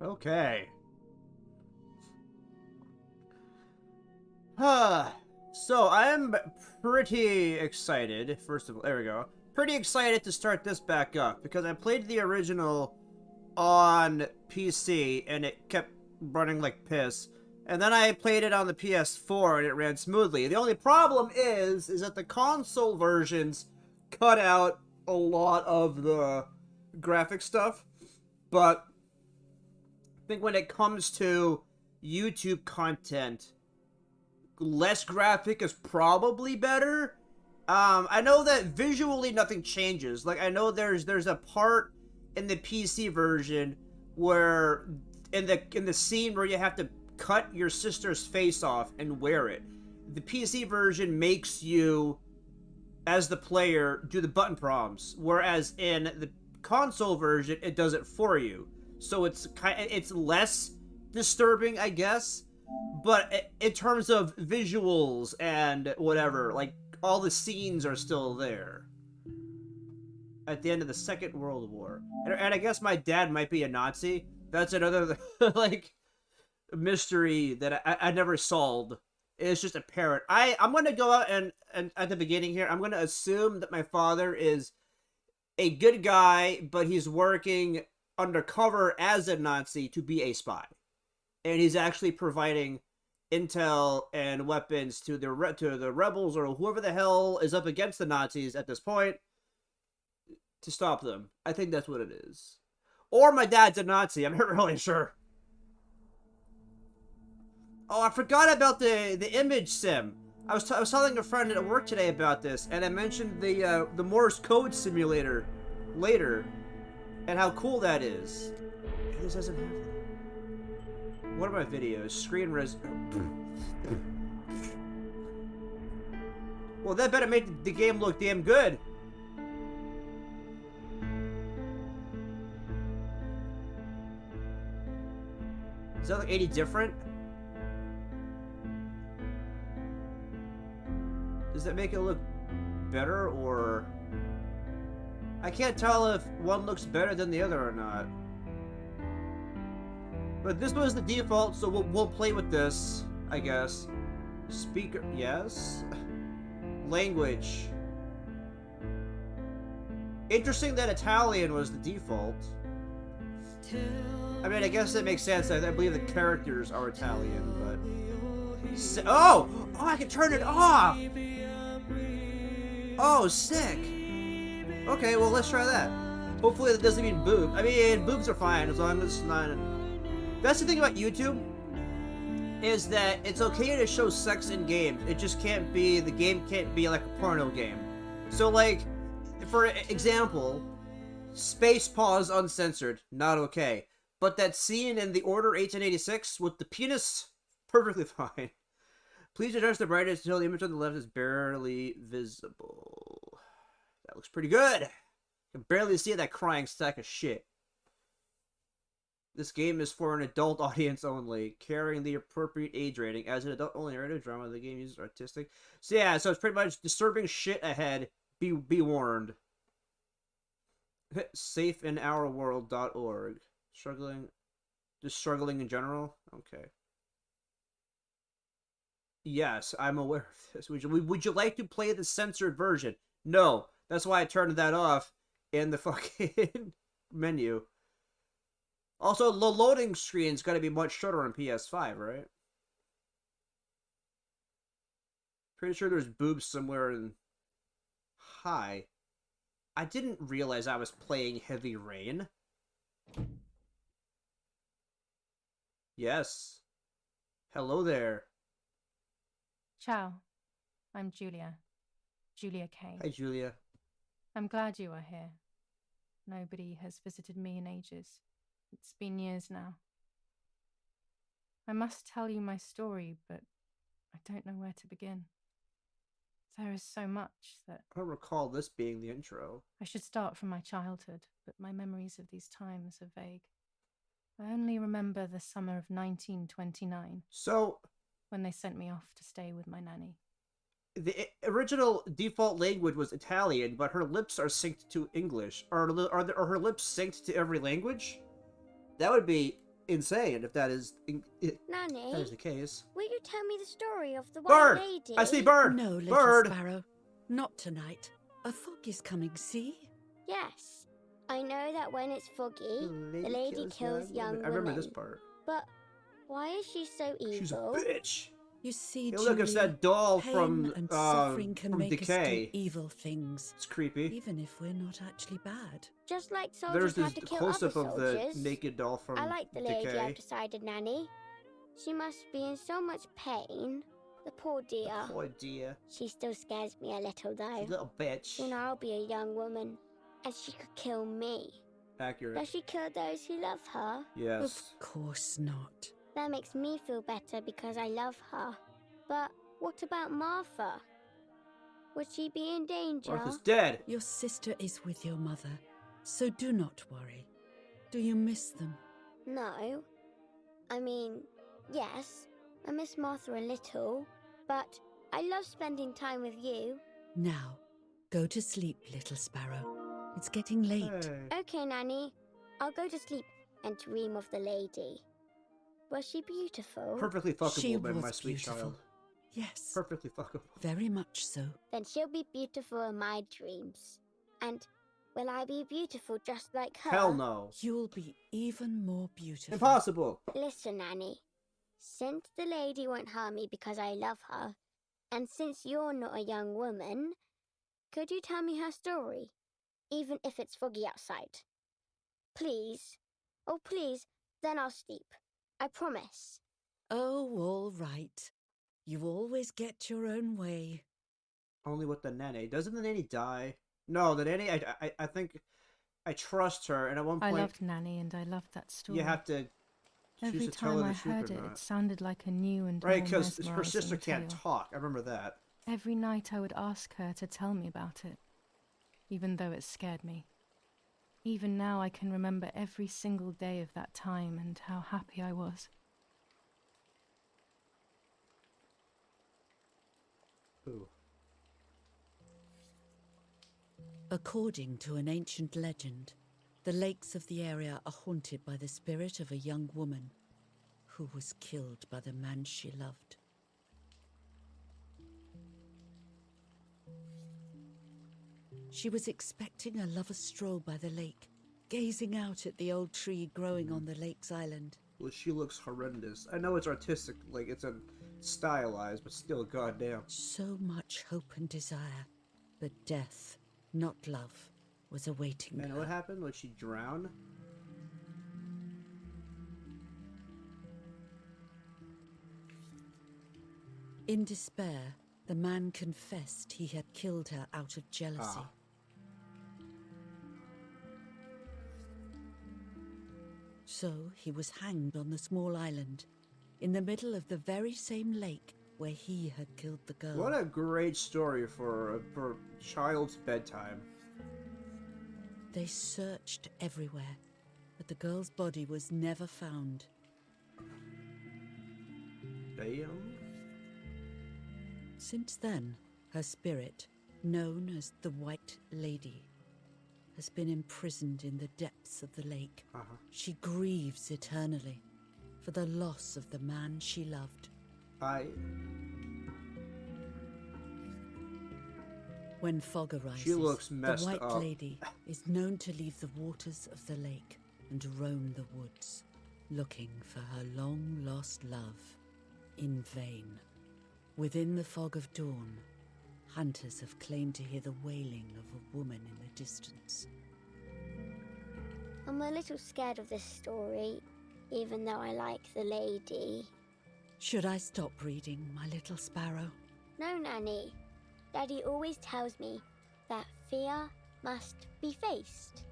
Okay. So I'm pretty excited. First of all, there we go. Pretty excited to start this back up because I played the original on PC and it kept running like piss. And then I played it on the PS4 and it ran smoothly. The only problem is that the console versions cut out a lot of the graphic stuff. But I think when it comes to YouTube content, less graphic is probably better. I know that visually nothing changes. Like, I know there's a part in the PC version where in the scene where you have to cut your sister's face off and wear it. The PC version makes you, as the player, do the button prompts, whereas in the console version it does it for you. So it's less disturbing, I guess. But in terms of visuals and whatever, like, all the scenes are still there. At the end of the Second World War. And I guess my dad might be a Nazi. That's another, like, mystery that I never solved. It's just apparent. I'm going to go out and at the beginning here, I'm going to assume that my father is a good guy, but he's working undercover as a Nazi to be a spy. And he's actually providing intel and weapons to the rebels or whoever the hell is up against the Nazis at this point to stop them. I think that's what it is. Or my dad's a Nazi. I'm not really sure. Oh, I forgot about the image sim. I was telling a friend at work today about this, and I mentioned the Morse code simulator later, and how cool that is. And this doesn't have that. What are my videos? Screen res... Well, that better make the game look damn good. Does that look any different? Does that make it look better, or... I can't tell if one looks better than the other or not. But this was the default, so we'll play with this, I guess. Speaker, yes. Language. Interesting that Italian was the default. I mean, I guess that makes sense. I believe the characters are Italian, but... Oh! Oh, I can turn it off! Oh, sick! Okay, well, let's try that. Hopefully that doesn't mean boob. I mean, boobs are fine, as long as it's not... That's the thing about YouTube, is that it's okay to show sex in games. It just can't be, the game can't be like a porno game. So, like, for example, Space Pause Uncensored, not okay. But that scene in The Order 1886 with the penis, perfectly fine. Please adjust the brightness until the image on the left is barely visible. That looks pretty good. I can barely see that crying sack of shit. This game is for an adult audience only, carrying the appropriate age rating. As an adult-only narrative drama, the game uses artistic... So yeah, so it's pretty much disturbing shit ahead. Be warned. Safeinourworld.org. Struggling... Just struggling in general? Okay. Yes, I'm aware of this. Would you like to play the censored version? No. That's why I turned that off in the fucking menu. Also, the loading screen's gotta be much shorter on PS5, right? Pretty sure there's boobs somewhere in... Hi. I didn't realize I was playing Heavy Rain. Yes. Hello there. Ciao. I'm Giulia. Giulia K. Hi, Giulia. I'm glad you are here. Nobody has visited me in ages. It's been years now. I must tell you my story, but I don't know where to begin. There is so much that... I don't recall this being the intro. I should start from my childhood, but my memories of these times are vague. I only remember the summer of 1929. So... when they sent me off to stay with my nanny. The original default language was Italian, but her lips are synced to English. Are her lips synced to every language? That would be insane if that is Nanny, that is the case. will you tell me the story of the white Bird! lady? I see bird! No, little Bird! sparrow. Not tonight. A fog is coming, see? Yes. I know that when it's foggy, the lady kills young women. I remember this part. But why is she so evil? She's a bitch! You see, Hey, look, it's that doll pain from and suffering can make Decay. us do evil things, It's creepy. even if we're not actually bad. Just like There's soldiers this have to kill other close-up of soldiers. the naked doll from I like the lady Decay. I've decided, Nanny. She must be in so much pain. The poor dear. Poor dear. She still scares me a little, though. She's a little bitch. Soon I'll be a young woman, and she could kill me. Accurate. Does she kill those who love her? Yes. Of course not. That makes me feel better because I love her. But what about Martha? Would she be in danger? Martha's dead. Your sister is with your mother, so do not worry. Do you miss them? No. I mean, yes, I miss Martha a little, but I love spending time with you. Now, go to sleep, little sparrow. It's getting late. Hey. Okay, Nanny. I'll go to sleep and dream of the lady. Was she beautiful? Perfectly fuckable, She man, was my sweet beautiful. child. Yes, Perfectly fuckable. very much so. Then she'll be beautiful in my dreams. And will I be beautiful just like her? Hell no. You'll be even more beautiful. Impossible. Listen, Nanny. Since the lady won't harm me because I love her, and since you're not a young woman, could you tell me her story? Even if it's foggy outside. Please. Oh, please. Then I'll sleep. I promise. Oh, all right. You always get your own way. Only with the nanny. Doesn't the nanny die? No, the nanny, I think I trust her, and at one I point loved Nanny and I loved that story. you have to choose Every to tell time her I the truth heard or it, not. it sounded like a new and Right, more because her mesmerising sister can't tale. talk. I remember that. Every night I would ask her to tell me about it, even though it scared me. Even now I can remember every single day of that time and how happy I was. Ooh. According to an ancient legend, the lakes of the area are haunted by the spirit of a young woman who was killed by the man she loved. She was expecting a lover's stroll by the lake, gazing out at the old tree growing on the lake's island. Well, she looks horrendous. I know it's artistic, like it's a stylized, but still, goddamn. So much hope and desire, but death, not love, was awaiting And her. what happened? Like she drowned? In despair, the man confessed he had killed her out of jealousy. Ah. So he was hanged on the small island, in the middle of the very same lake where he had killed the girl. What a great story for a child's bedtime. They searched everywhere, but the girl's body was never found. Damn. Since then, her spirit, known as the White Lady, has been imprisoned in the depths of the lake. She grieves eternally for the loss of the man she loved. When fog arises, She looks the messed White up. Lady is known to leave the waters of the lake and roam the woods, looking for her long-lost love, in vain. Within the fog of dawn, hunters have claimed to hear the wailing of a woman in the distance. I'm a little scared of this story, even though I like the lady. Should I stop reading, my little sparrow? No, Nanny. Daddy always tells me that fear must be faced.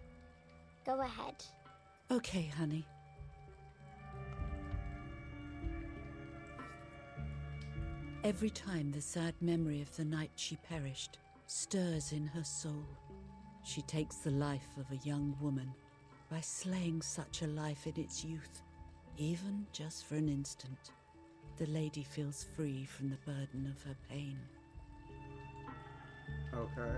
Go ahead. Okay, honey. Every time the sad memory of the night she perished stirs in her soul, she takes the life of a young woman by slaying such a life in its youth, even just for an instant. The lady feels free from the burden of her pain. Okay.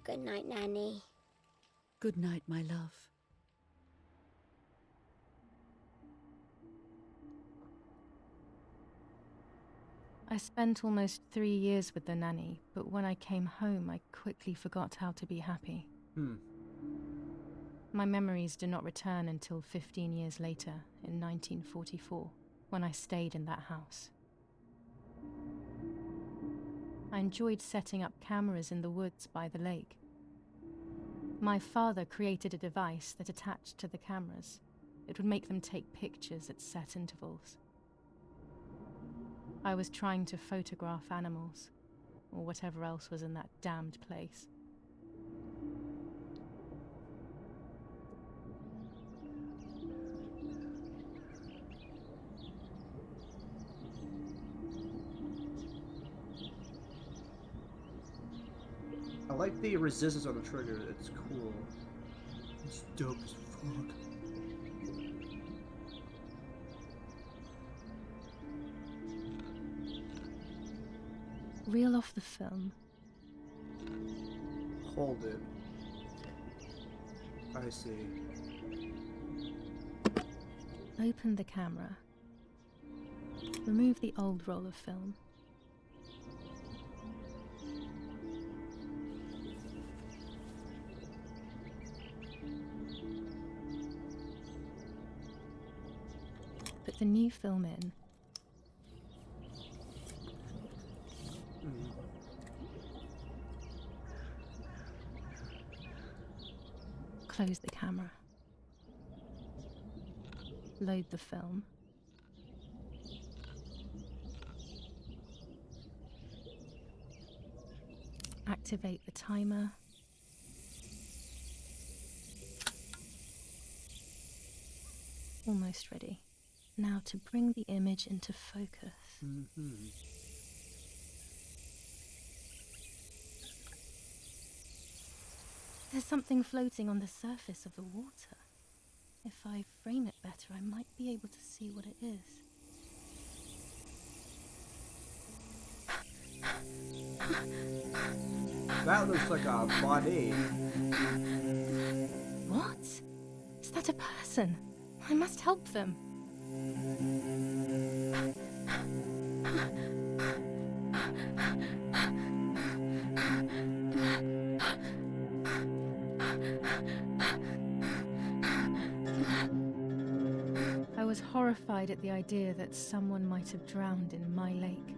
Good night, Nanny. Good night, my love. I spent almost 3 years with the nanny, but when I came home, I quickly forgot how to be happy. My memories do not return until 15 years later, in 1944, when I stayed in that house. I enjoyed setting up cameras in the woods by the lake. My father created a device that attached to the cameras. It would make them take pictures at set intervals. I was trying to photograph animals, or whatever else was in that damned place. I like the resistance on the trigger. It's cool. It's dope as fuck. Reel off the film. Hold it. I see. Open the camera. Remove the old roll of film. Put the new film in. Close the camera. Load the film. Activate the timer. Almost ready. Now to bring the image into focus. There's something floating on the surface of the water. If I frame it better, I might be able to see what it is. That looks like a body. What? Is that a person? I must help them. I was horrified at the idea that someone might have drowned in my lake.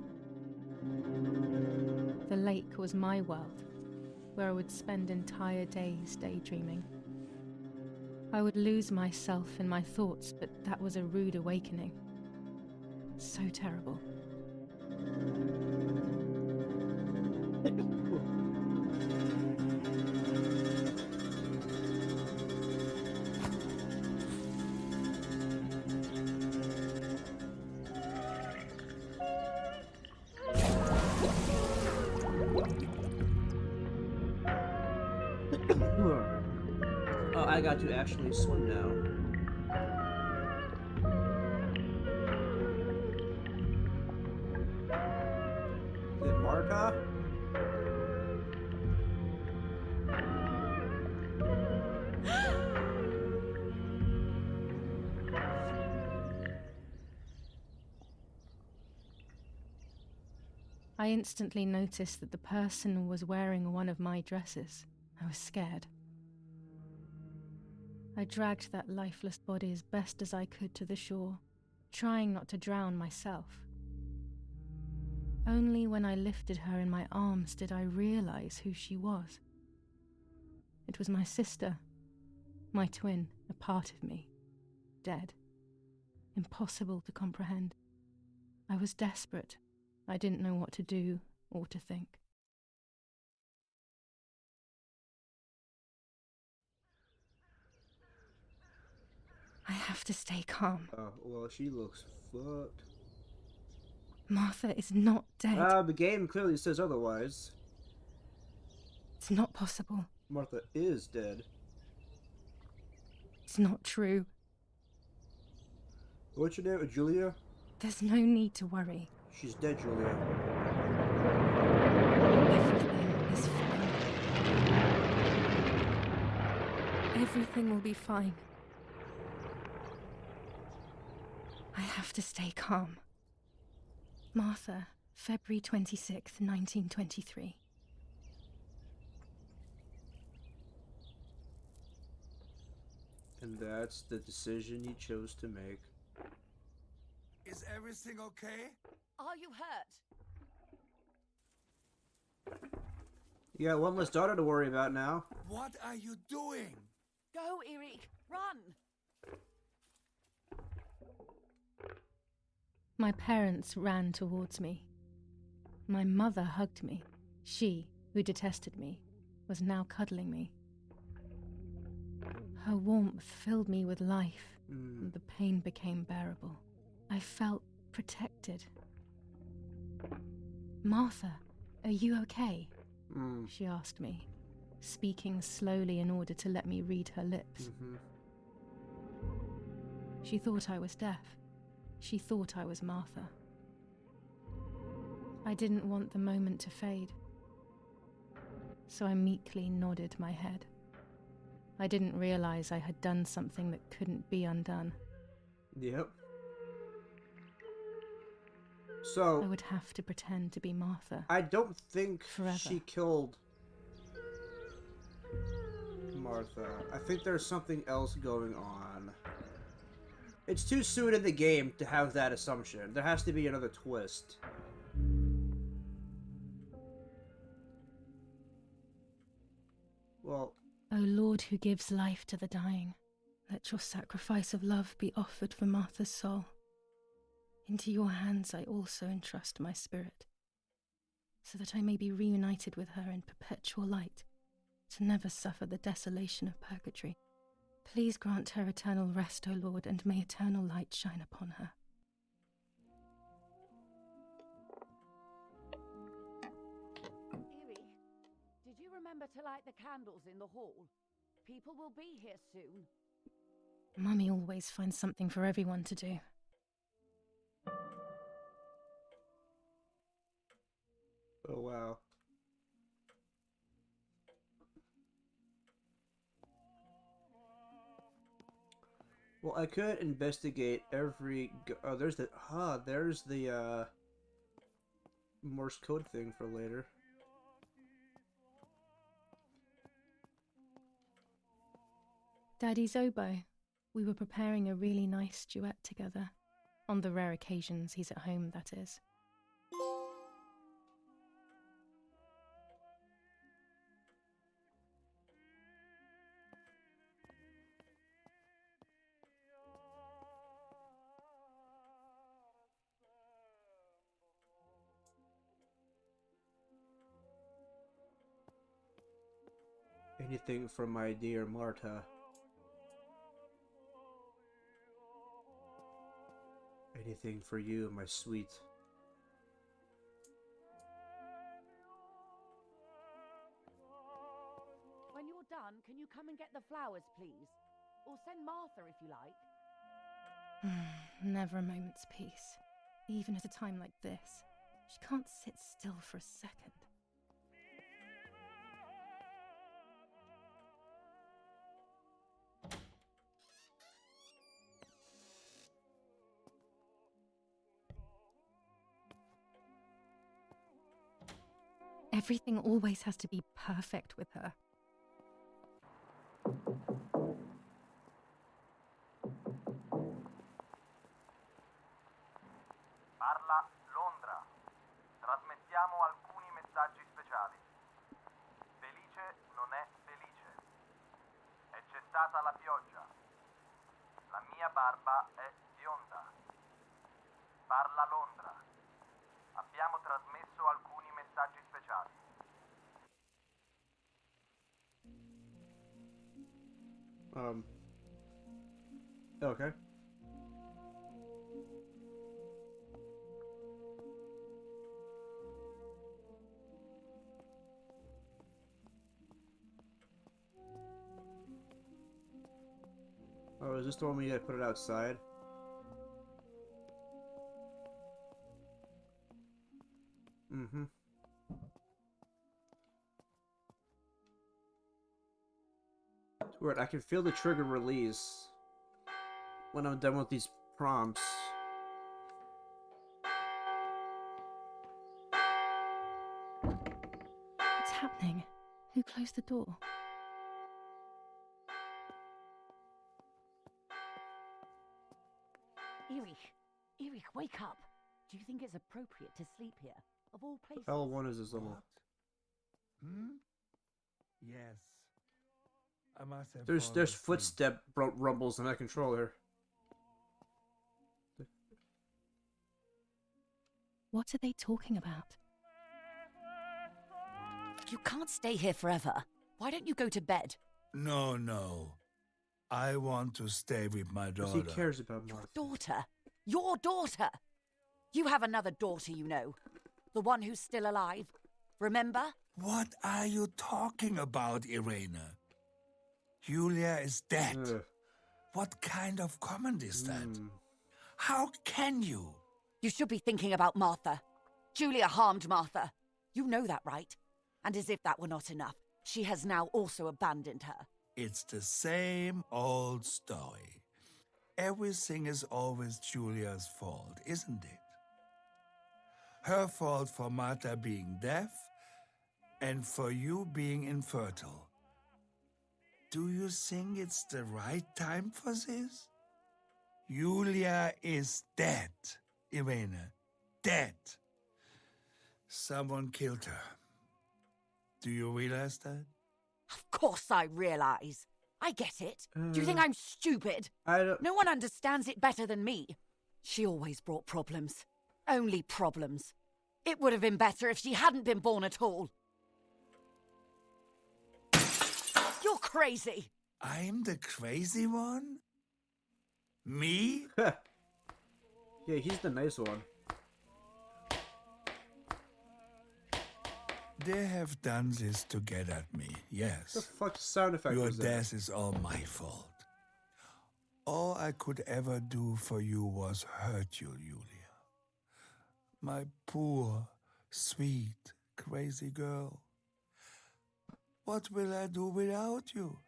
The lake was my world, where I would spend entire days daydreaming. I would lose myself in my thoughts, but that was a rude awakening. So terrible. Oh, I got to actually swim now. Is it Marta? I instantly noticed that the person was wearing one of my dresses. I was scared. I dragged that lifeless body as best as I could to the shore, trying not to drown myself. Only when I lifted her in my arms did I realize who she was. It was my sister, my twin, a part of me, dead. Impossible to comprehend. I was desperate. I didn't know what to do or to think. I have to stay calm. Oh, well, she looks fucked. Martha is not dead. The game clearly says otherwise. It's not possible. Martha is dead. It's not true. What's your name? Giulia? There's no need to worry. She's dead, Giulia. Everything is fine. Everything will be fine. I have to stay calm. Martha, February 26th, 1923. And that's the decision you chose to make. Is everything okay? Are you hurt? You got one less daughter to worry about now. What are you doing? Go, Eric! Run! My parents ran towards me. My mother hugged me. She, who detested me, was now cuddling me. Her warmth filled me with life, and the pain became bearable. I felt protected. Martha, are you okay? She asked me, speaking slowly in order to let me read her lips. She thought I was deaf. She thought I was Martha. I didn't want the moment to fade, so I meekly nodded my head. I didn't realize I had done something that couldn't be undone. Yep. I So, would have to pretend to be Martha. I don't think Forever. she killed Martha. I think there's something else going on. It's too soon in the game to have that assumption. There has to be another twist. Well, O Lord who gives life to the dying, let your sacrifice of love be offered for Martha's soul. Into your hands I also entrust my spirit, so that I may be reunited with her in perpetual light, to never suffer the desolation of purgatory. Please grant her eternal rest, O Lord, and may eternal light shine upon her. Erie, did you remember to light the candles in the hall? People will be here soon. Mummy always finds something for everyone to do. oh wow. Well, I could investigate every... Oh, there's the... there's the, Morse code thing for later. Daddy's oboe. We were preparing a really nice duet together. On the rare occasions he's at home, that is. Anything for my dear Marta. Anything for you, my sweet. When you're done, can you come and get the flowers, please? Or send Martha if you like. Never a moment's peace. Even at a time like this. She can't sit still for a second. Everything always has to be perfect with her. Parla Londra. Trasmettiamo alcuni messaggi speciali. Felice non è felice. È cessata la pioggia. La mia barba è bionda. Parla Londra. Abbiamo trasmesso alcuni messaggi speciali. Okay. Oh, is this the one where you gotta put it outside? Mm-hmm. Word, I can feel the trigger release when I'm done with these prompts. What's happening? Who closed the door? Erich, wake up. Do you think it's appropriate to sleep here? Of all places. L1 is this level. What? Hmm? Yes. I must have There's fallen asleep. footstep rumbles on that controller. What are they talking about? You can't stay here forever. Why don't you go to bed? No. I want to stay with my Because daughter. he cares about Your Martha. daughter? Your daughter? You have another daughter, you know. The one who's still alive. Remember? What are you talking about, Irena? Giulia is dead. Ugh. What kind of comment is that? Hmm. How can you? You should be thinking about Martha. Giulia harmed Martha. You know that, right? And as if that were not enough, she has now also abandoned her. It's the same old story. Everything is always Giulia's fault, isn't it? Her fault for Martha being deaf and for you being infertile. Do you think it's the right time for this? Giulia is dead, Irene. Dead. Someone killed her. Do you realize that? Of course I realize. I get it. Do you think I'm stupid? I don't. No one understands it better than me. She always brought problems. Only problems. It would have been better if she hadn't been born at all. You're crazy. I'm the crazy one? Me? Yeah, he's the nice one. They have done this to get at me, What the yes. fuck sound effect Your was that? death is all my fault. All I could ever do for you was hurt you, Giulia. My poor, sweet, crazy girl. What will I do without you?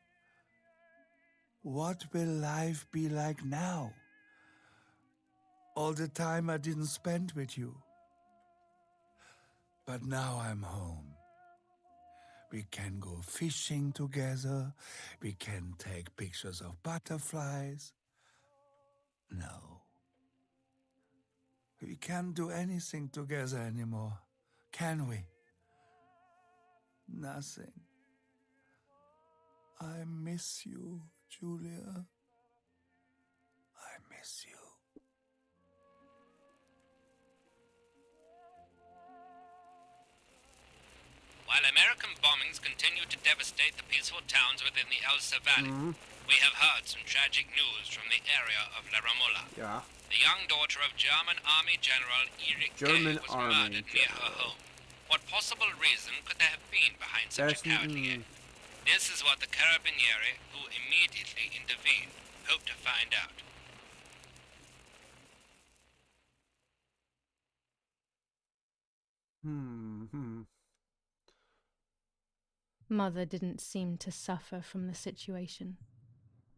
What will life be like now? All the time I didn't spend with you. But now I'm home. We can go fishing together. We can take pictures of butterflies. No. We can't do anything together anymore, can we? Nothing. I miss you, Giulia. I miss you. While American bombings continue to devastate the peaceful towns within the Elsa Valley, we have heard some tragic news from the area of La Ramola. Yeah. The young daughter of German Army General Erich German was Army murdered near her home. What possible reason could there have been behind such a cowardly act? This is what the Carabinieri, who immediately intervened, hope to find out. Mother didn't seem to suffer from the situation.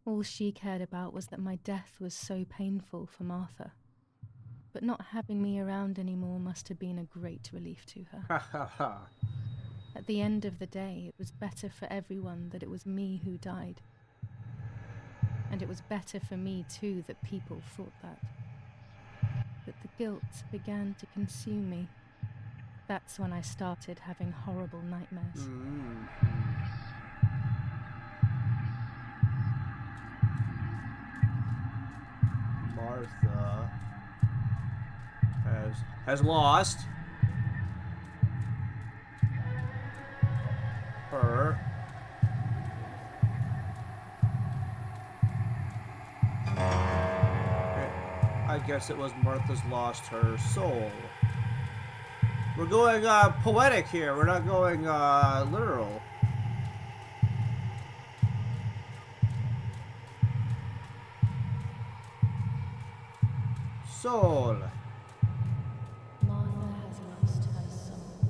All she cared about was that my death was so painful for Martha. But not having me around anymore must have been a great relief to her. Ha ha ha. At the end of the day, it was better for everyone that it was me who died. And it was better for me too that people thought that. But the guilt began to consume me. That's when I started having horrible nightmares. Martha has lost her. I guess it was Martha's lost her soul. We're going poetic here. We're not going literal. Soul. Martha has lost her soul.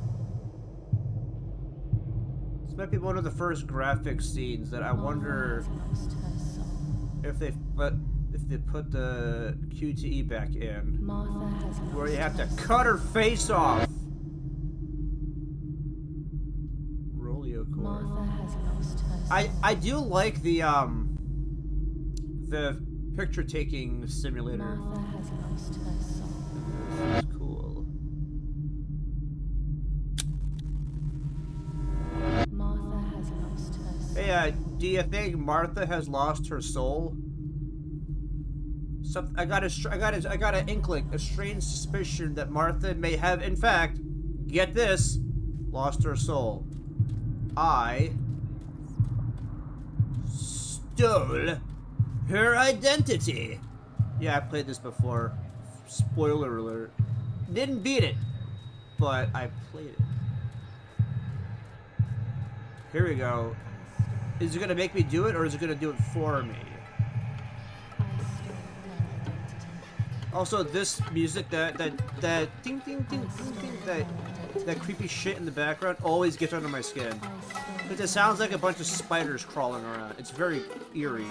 might be one of the first graphic scenes that I wonder Lost her soul. if they put the QTE back in, Martha has lost where you have to her cut her face off. Rolio cord. Martha has lost her soul. I do like the picture taking simulator. Martha has lost her soul. This is cool. Martha has lost her soul. Hey, do you think Martha has lost her soul? I got an inkling, a strange suspicion that Martha may have, in fact, get this, lost her soul. I stole her identity. Yeah, I played this before. Spoiler alert. Didn't beat it, but I played it. Here we go. Is it gonna make me do it, or is it gonna do it for me? Also, this music, that ding ding ding ding ding, that creepy shit in the background always gets under my skin. Because it sounds like a bunch of spiders crawling around. It's very eerie.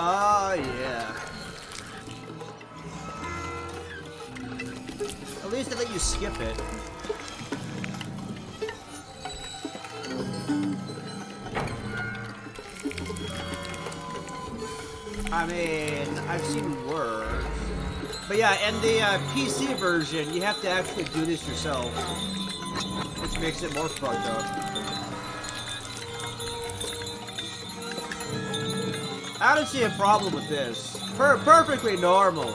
Ah, yeah. At least I let you skip it. I mean, I've seen worse. But yeah, in the PC version, you have to actually do this yourself, which makes it more fucked up. I don't see a problem with this. Perfectly normal.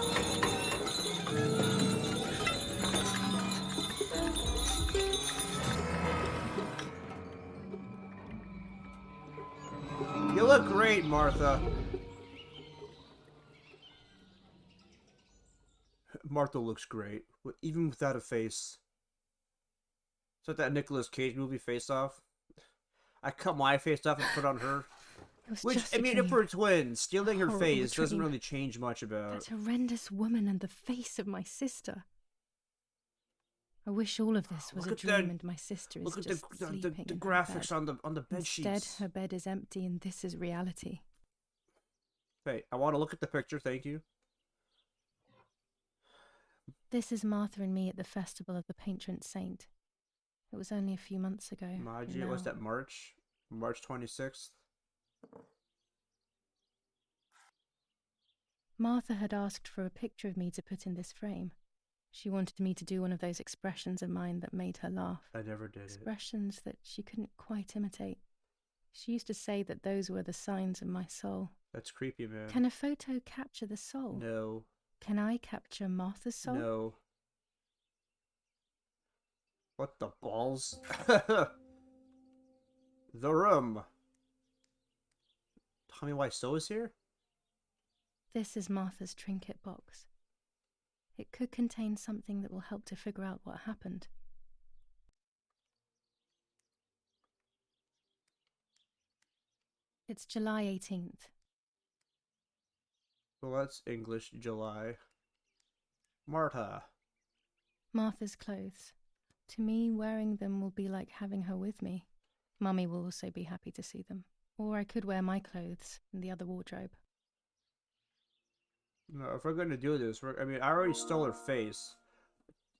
You look great, Martha. Martha looks great, even without a face. It's like that Nicolas Cage movie, Face Off. I cut my face off and put on her. Which, I mean, if we're twins, stealing her face doesn't really change much about... That horrendous woman and the face of my sister. I wish all of this was a dream and my sister is just sleeping the in graphics her bed. on the bed sheets. Instead, her bed is empty and this is reality. Hey, I want to look at the picture, thank you. This is Martha and me at the festival of the patron saint. It was only a few months ago. Maji, what's that, March? March 26th? Martha had asked for a picture of me to put in this frame. She wanted me to do one of those expressions of mine that made her laugh. I never did Expressions that she couldn't quite imitate. She used to say that those were the signs of my soul. That's creepy, man. Can a photo capture the soul? No. Can I capture Martha's soul? No. What the balls? The room. Tell me why So is here? This is Martha's trinket box. It could contain something that will help to figure out what happened. It's July 18th. Well, that's English, July. Martha. Martha's clothes. To me, wearing them will be like having her with me. Mummy will also be happy to see them. Or I could wear my clothes in the other wardrobe. No, if we're going to do this, I mean, I already stole her face.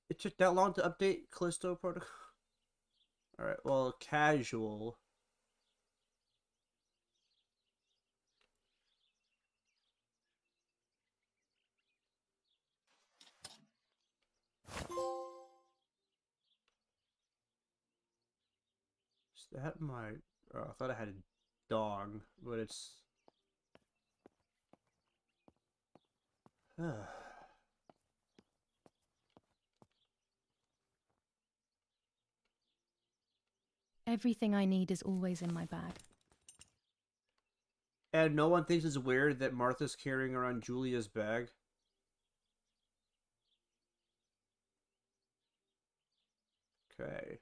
It took that long to update Callisto Protocol? Alright, well, casual. Is that my... Oh, I thought I had a dog, but it's... Everything I need is always in my bag. And no one thinks it's weird that Martha's carrying around Giulia's bag. Okay.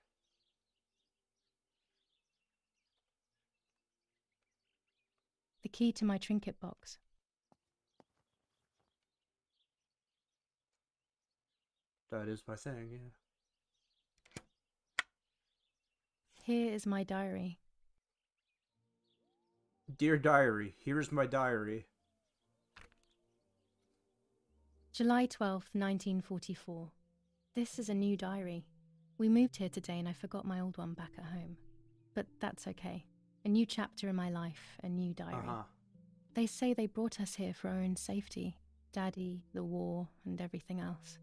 The key to my trinket box. That is my thing, yeah. Here is my diary. Dear Diary, here's my diary. July 12th, 1944. This is a new diary. We moved here today and I forgot my old one back at home. But that's okay. A new chapter in my life, a new diary. They say they brought us here for our own safety. Daddy, the war, and everything else.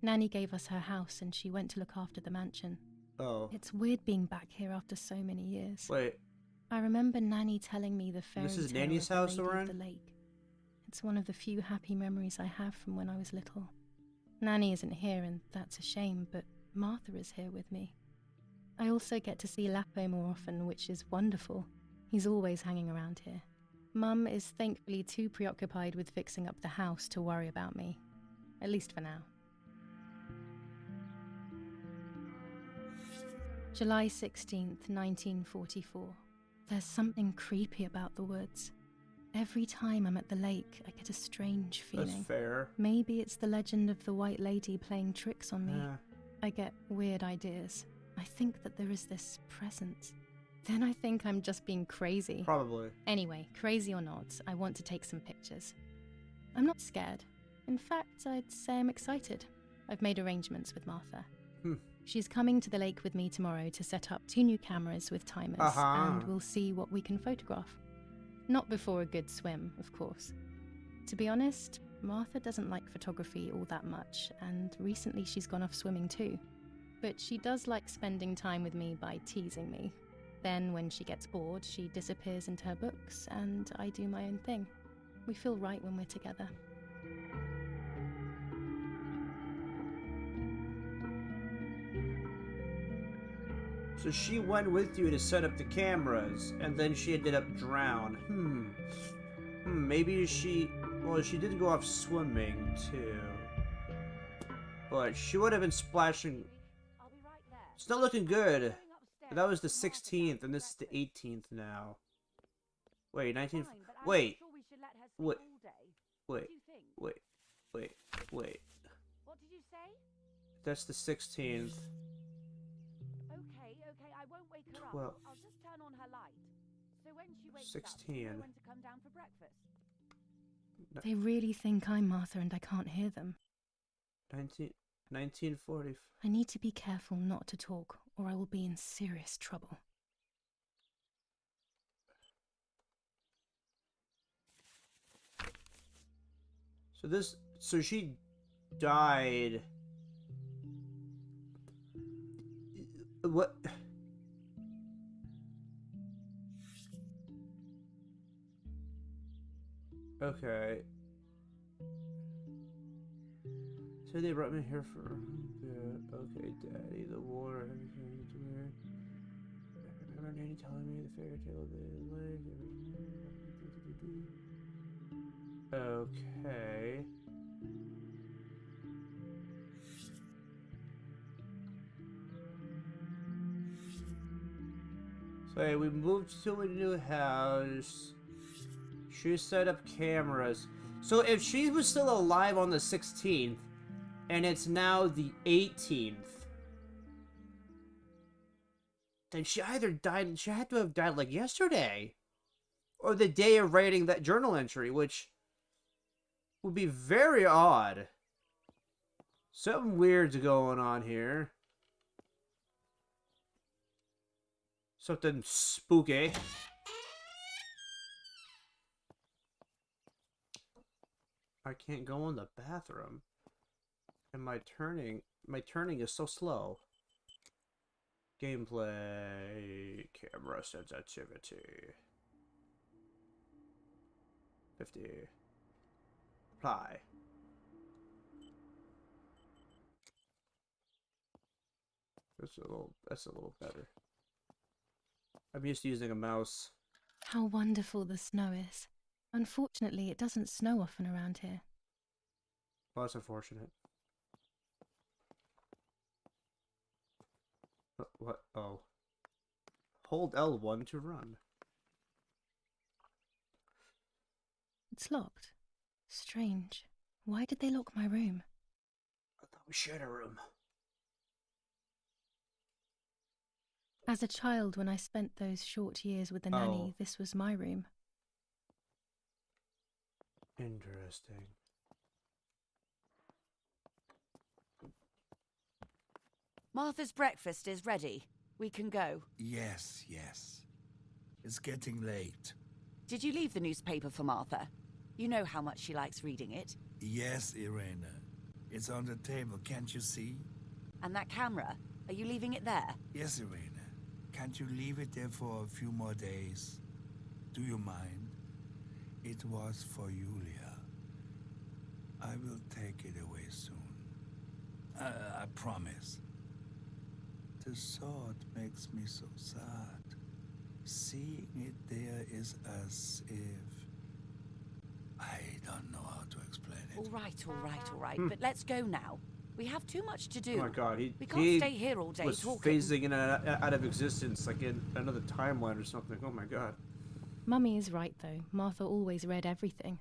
Nanny gave us her house and she went to look after the mansion. Oh. It's weird being back here after so many years. Wait. I remember Nanny telling me the fairy This is tale Nanny's of the house Lady we're of in? the Lake. It's one of the few happy memories I have from when I was little. Nanny isn't here and that's a shame, but Martha is here with me. I also get to see Lapo more often, which is wonderful. He's always hanging around here. Mum is thankfully too preoccupied with fixing up the house to worry about me. At least for now. July 16th, 1944. There's something creepy about the woods. Every time I'm at the lake, I get a strange feeling. That's fair. Maybe it's the legend of the White Lady playing tricks on me. Yeah. I get weird ideas. I think that there is this presence. Then I think I'm just being crazy. Probably. Anyway, crazy or not, I want to take some pictures. I'm not scared. In fact, I'd say I'm excited. I've made arrangements with Martha. She's coming to the lake with me tomorrow to set up 2 new cameras with timers, and we'll see what we can photograph. Not before a good swim, of course. To be honest, Martha doesn't like photography all that much, and recently she's gone off swimming too. But she does like spending time with me by teasing me. Then, when she gets bored, she disappears into her books, and I do my own thing. We feel right when we're together. So she went with you to set up the cameras, and then she ended up drowned. Maybe she... Well, she did go off swimming, too. But she would have been splashing... It's not looking good. That was the 16th, and this is the 18th now. Wait, 19... Wait. Wait. Wait. Wait. Wait. Wait. What did you say? That's the 16th. Okay, I wwon't wake her 12. up. I'll just turn on her light. So when she wakes 16. up, she'll know when to come down for breakfast. They really think I'm Martha and I can't hear them. 1940. I need to be careful not to talk, or I will be in serious trouble. So she died. What? Okay. So they brought me here for... Okay, Daddy, the war, everything is weird. I remember Nanny telling me the fairy tale of the lake. Okay. So yeah, we moved to a new house. She set up cameras. So if she was still alive on the 16th, and it's now the 18th, then she either died, she had to have died like yesterday, or the day of writing that journal entry, which would be very odd. Something weird's going on here. Something spooky. I can't go in the bathroom. And my turning is so slow. Gameplay, camera sensitivity. 50. Apply. That's a little better. I'm used to using a mouse. How wonderful the snow is. Unfortunately, it doesn't snow often around here. Well, that's unfortunate. What? Oh. Hold L1 to run. It's locked. Strange. Why did they lock my room? I thought we shared a room. As a child, when I spent those short years with the nanny, this was my room. Interesting. Martha's breakfast is ready. We can go. Yes, yes. It's getting late. Did you leave the newspaper for Martha? You know how much she likes reading it. Yes, Irena. It's on the table, can't you see? And that camera? Are you leaving it there? Yes, Irena. Can't you leave it there for a few more days? Do you mind? It was for Giulia. I will take it away soon. I promise. The thought makes me so sad. Seeing it there is as if... I don't know how to explain it. All right. But let's go now. We have too much to do. Oh my god, we can't stay here all day was talking. phasing in and out of existence like in another timeline or something. Oh my god. Mummy is right, though. Martha always read everything.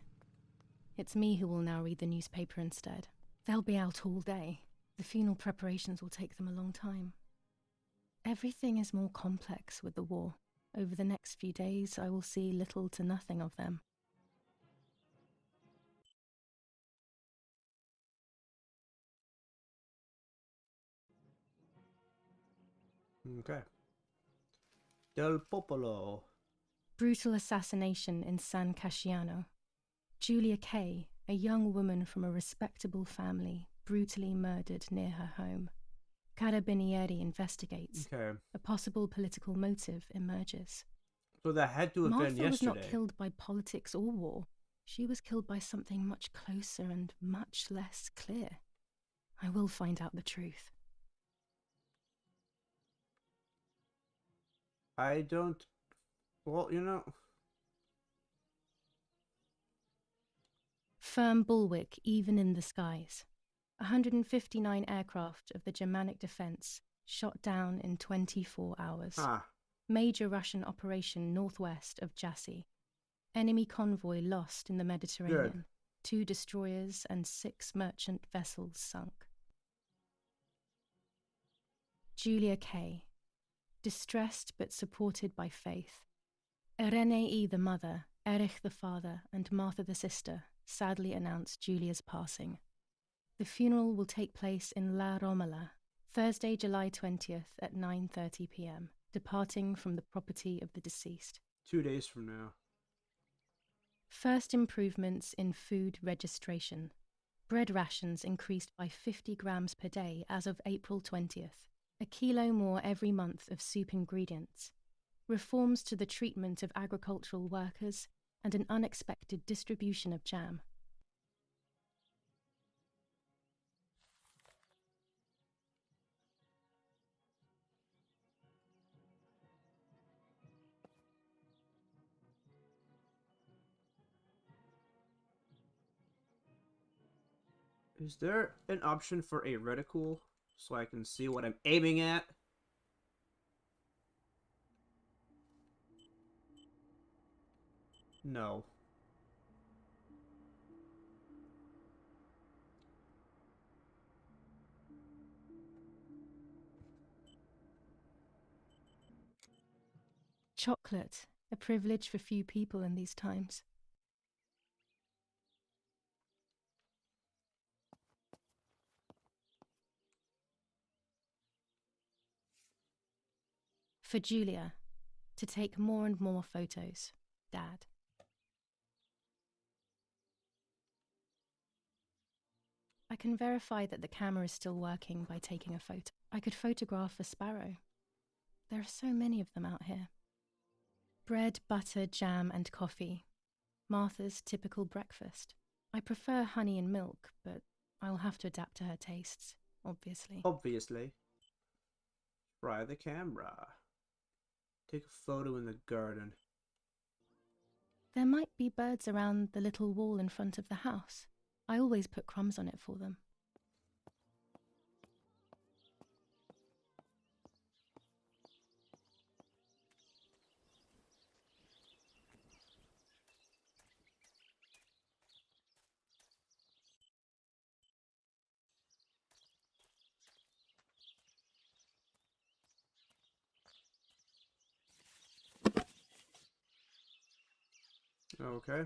It's me who will now read the newspaper instead. They'll be out all day. The funeral preparations will take them a long time. Everything is more complex with the war. Over the next few days, I will see little to nothing of them. Okay. Del Popolo. Brutal assassination in San Casciano. Giulia Kay, a young woman from a respectable family, brutally murdered near her home. Carabinieri investigates. Okay. A possible political motive emerges. So that had to have been Martha was yesterday. not killed by politics or war. She was killed by something much closer and much less clear. I will find out the truth. I don't... Well, you know... Firm bulwark even in the skies. 159 aircraft of the Germanic defense shot down in 24 hours. Major Russian operation northwest of Jassy. Enemy convoy lost in the Mediterranean. Good. 2 destroyers and 6 merchant vessels sunk. Giulia Kay. Distressed but supported by faith. Irenei the mother, Erich the father, and Martha the sister sadly announced Giulia's passing. The funeral will take place in La Romola, Thursday, July 20th at 9:30 p.m., departing from the property of the deceased. 2 days from now. First improvements in food registration. Bread rations increased by 50 grams per day as of April 20th. A kilo more every month of soup ingredients. Reforms to the treatment of agricultural workers and an unexpected distribution of jam. Is there an option for a reticle so I can see what I'm aiming at? No. Chocolate, a privilege for few people in these times. For Giulia, to take more and more photos, Dad. I can verify that the camera is still working by taking a photo. I could photograph a sparrow. There are so many of them out here. Bread, butter, jam, and coffee. Martha's typical breakfast. I prefer honey and milk, but I'll have to adapt to her tastes, obviously. Obviously. Try the camera. Take a photo in the garden. There might be birds around the little wall in front of the house. I always put crumbs on it for them. Okay.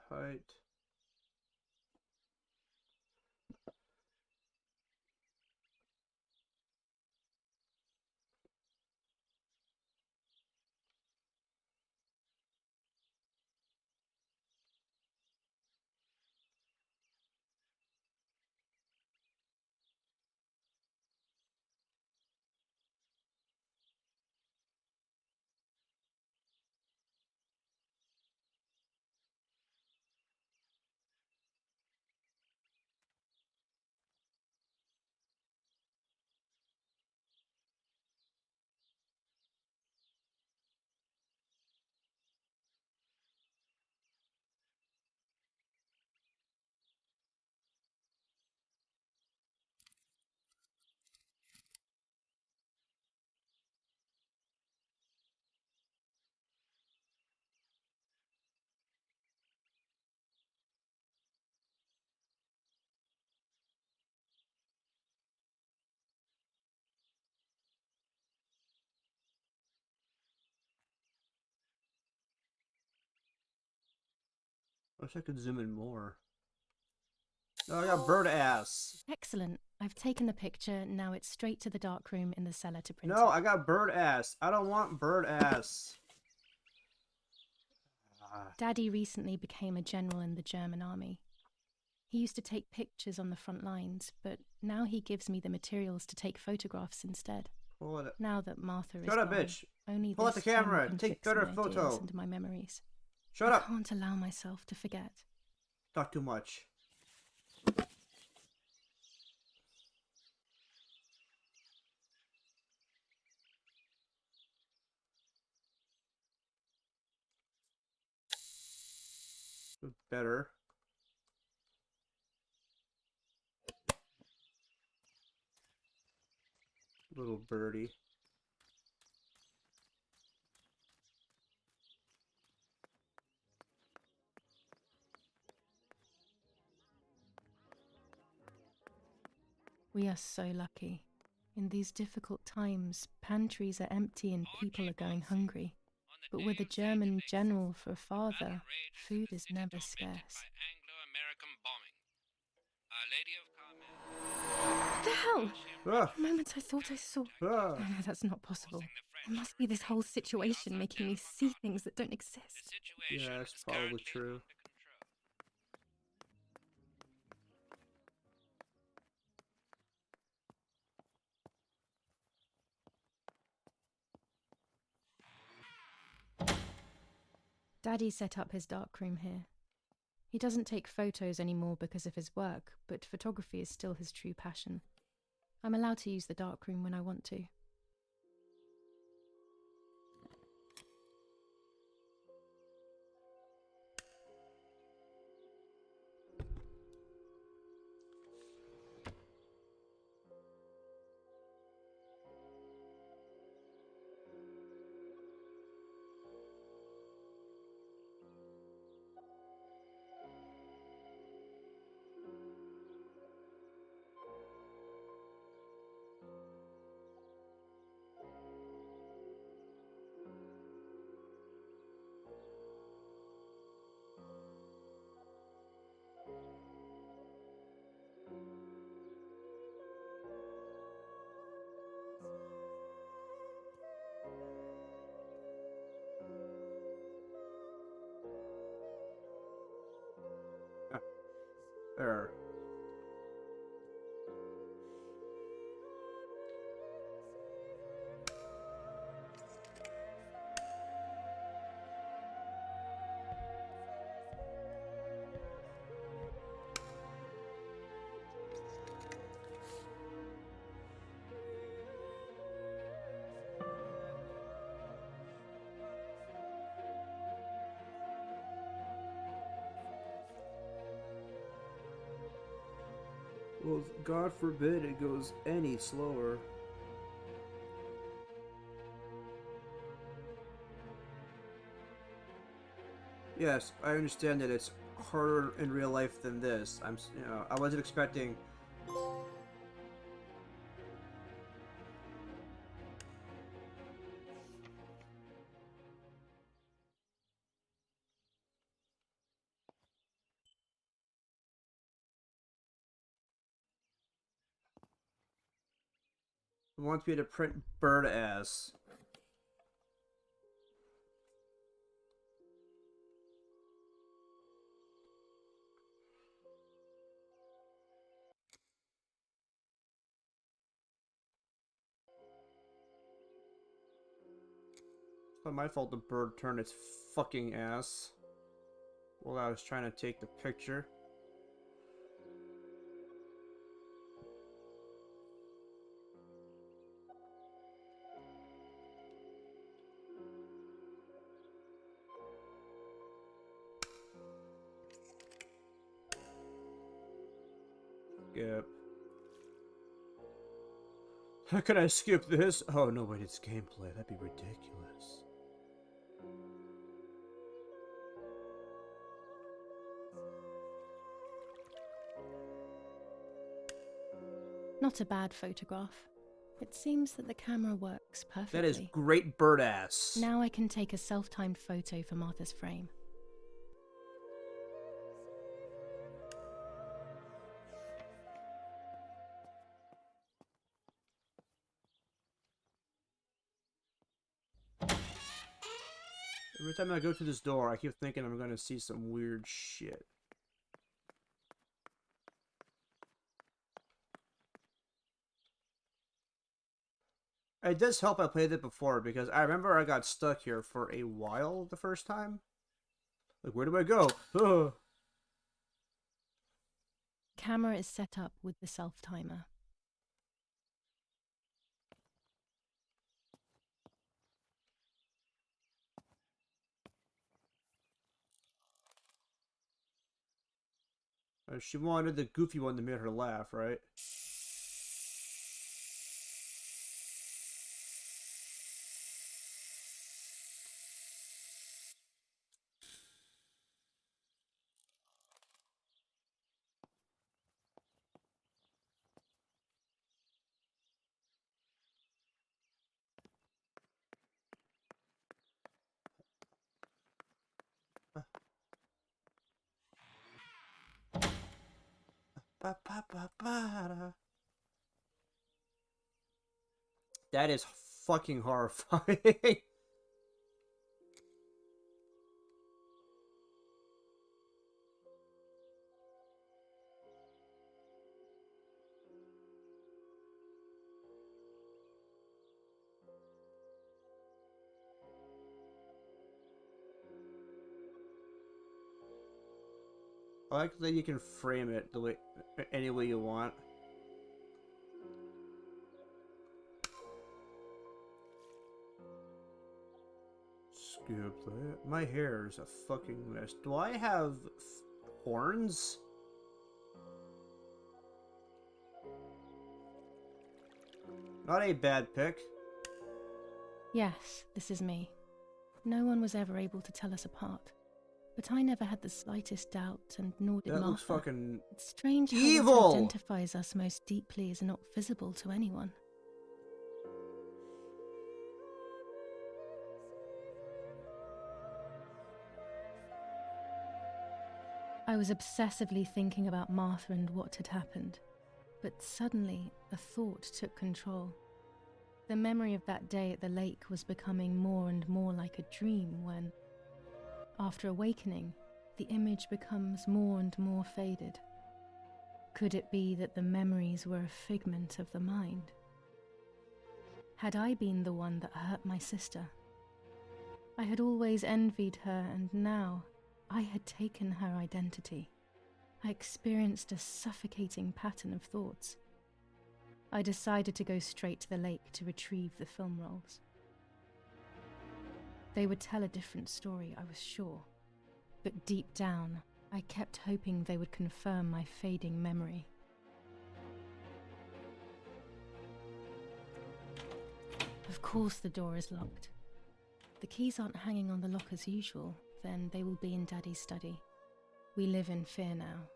Height. I wish I could zoom in more. Oh, I got bird ass. Excellent. I've taken the picture. Now it's straight to the darkroom in the cellar to print No, it. I got bird ass. I don't want bird ass. Daddy recently became a general in the German army. He used to take pictures on the front lines, but now he gives me the materials to take photographs instead. Pull it. Now that Martha is Shut up, gone, bitch. only Pull out this the camera. can Take fix better my photo. ideas and my memories. Shut I up. can't allow myself to forget. Talk too much. Better. Little birdie. We are so lucky. In these difficult times, pantries are empty and people are going hungry. But with a German general for a father, food is never scarce. Anglo-American bombing. Our Lady of Carmel. What the hell? Ah. For a moment I thought I saw... Ah. No, that's not possible. It must be this whole situation making me see things that don't exist. Yeah, that's probably true. Daddy set up his darkroom here. He doesn't take photos anymore because of his work, but photography is still his true passion. I'm allowed to use the darkroom when I want to. There. Well, God forbid it goes any slower. Yes, I understand that it's harder in real life than this. I wasn't expecting. It wants me to print bird ass. It's not my fault the bird turned its fucking ass while I was trying to take the picture. Skip. How can I skip this? Oh no, wait, it's gameplay. That'd be ridiculous. Not a bad photograph. It seems that the camera works perfectly. That is great bird ass. Now I can take a self-timed photo for Martha's frame. Every time I go through this door, I keep thinking I'm gonna see some weird shit. It does help I played it before, because I remember I got stuck here for a while the first time. Like, where do I go? Ugh. Camera is set up with the self-timer. She wanted the goofy one that made her laugh, right? That is fucking horrifying. I like that you can frame it the way, any way you want. Skip that. My hair is a fucking mess. Do I have horns? Not a bad pick. Yes, this is me. No one was ever able to tell us apart. But I never had the slightest doubt, and nor did That Martha. looks fucking It's strange how evil! what identifies us most deeply is not visible to anyone. I was obsessively thinking about Martha and what had happened, but suddenly a thought took control. The memory of that day at the lake was becoming more and more like a dream when, after awakening, the image becomes more and more faded. Could it be that the memories were a figment of the mind? Had I been the one that hurt my sister? I had always envied her, and now I had taken her identity. I experienced a suffocating pattern of thoughts. I decided to go straight to the lake to retrieve the film rolls. They would tell a different story, I was sure. But deep down, I kept hoping they would confirm my fading memory. Of course the door is locked. The keys aren't hanging on the lock as usual, then they will be in Daddy's study. We live in fear now.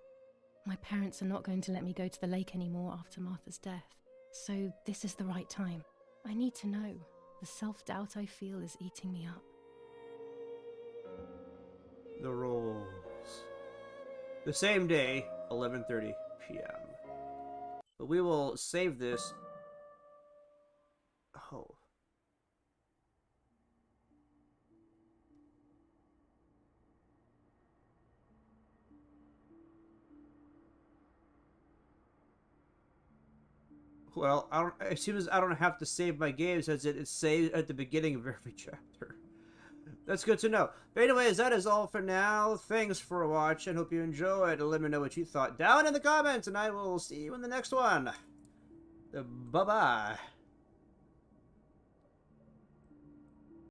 My parents are not going to let me go to the lake anymore after Martha's death, so this is the right time. I need to know. The self-doubt I feel is eating me up. The rolls. The same day, 11:30 p.m. But we will save this. Oh. Well, it seems I don't have to save my games as it is saved at the beginning of every chapter. That's good to know. But anyways, that is all for now. Thanks for watching. Hope you enjoyed. Let me know what you thought down in the comments, and I will see you in the next one. Bye-bye.